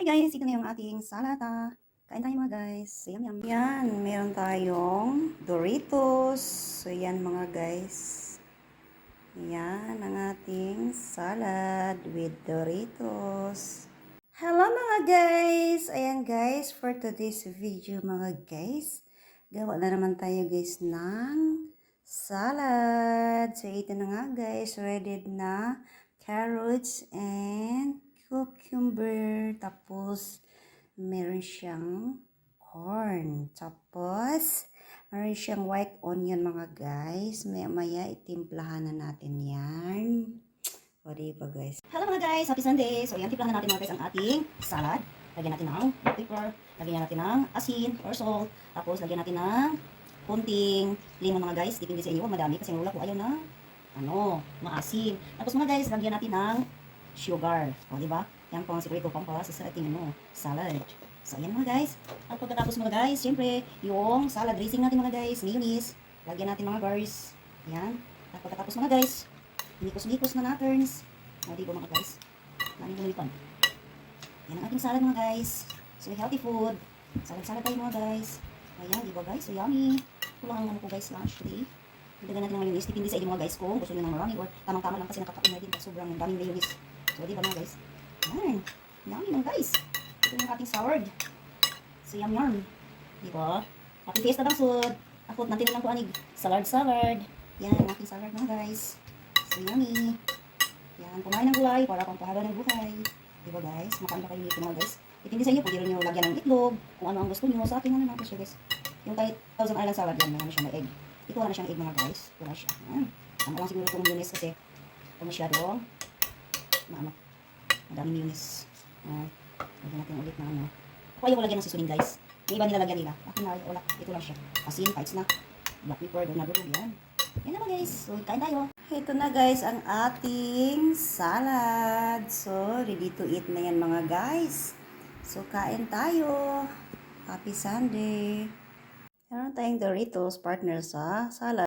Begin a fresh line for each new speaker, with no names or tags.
guys, ito na yung ating salata. Kain tayo mga guys. Yum yum. Yan, meron tayong Doritos. So yan mga guys. Yan ang ating salad with Doritos. Hello mga guys! Ayan guys, for today's video mga guys, gawa na naman tayo guys ng salad. So ito na nga guys, ready na carrots and cucumber. Tapos meron siyang corn. Tapos meron siyang white onion mga guys. Maya itimplahan na natin yan. O diba guys? Hello mga guys! Happy Sunday! So yan, timplahan na natin mga guys ang ating salad. Lagyan natin ng pepper, lagyan natin ng asin or salt, tapos lagyan natin ng kunting limon mga guys. Dipindi sa inyo, madami kasi ang lula ko ayaw na maasim. Tapos mga guys, lagyan natin ng sugar. O diba? Yan po ang sikreto pang para sa ating salad. So yan mga guys. At pagkatapos mga guys, syempre, yung salad dressing natin mga guys, mayonnaise, lagyan natin mga bars. Yan. At pagkatapos mga guys, likos-likos na naturns. O, diba mga guys? Namin lumilipan. Yan ang ating salad mga guys. So, healthy food. Salad-salad tayo mga guys. Ayan, diba guys? So, yummy. Ito lang ang ko guys lunch today. Dagdagan natin ng mayonnaise. Dipindi sa inyo mga guys kung gusto nyo ng marami or tamang-tama lang kasi nakakain na din. Sobrang daming mayonnaise. So, diba mga guys? Yan. Yummy mga guys. Ito yung ating salad. So, yum-yum. Diba? Happy fiesta bang sud. Ako, natin lang po anig. Salad-salad. Yan, ang ating salad mga guys. So, yummy. Yan, kumain ng gulay para pampahaba ng buhay. Diba guys? Makain kayo nito mga guys. Depende sa inyo, pwede rin nyo lagyan ng itlog, kung ano ang gusto nyo. Sa akin na natin siya guys. Yung kahit Thousand Island salad yan, may siya, may egg. Ito wala na siyang egg mga guys. Wala siya. Tama lang siguro kung mayonnaise kasi kung masyado, madami mayonnaise. Lagyan natin ulit na ano. Ako ayaw ko lagyan ng seasoning guys. May iba nilalagyan nila. Akin na, wala. Ito lang siya. Asin, kahit na. Black pepper, doon na durog yan. Yan naman guys. So, kain tayo. Ito na guys ang ating salad. So, ready to eat na yan mga guys. So, kain tayo. Happy Sunday. Meron tayong Doritos partner sa salad.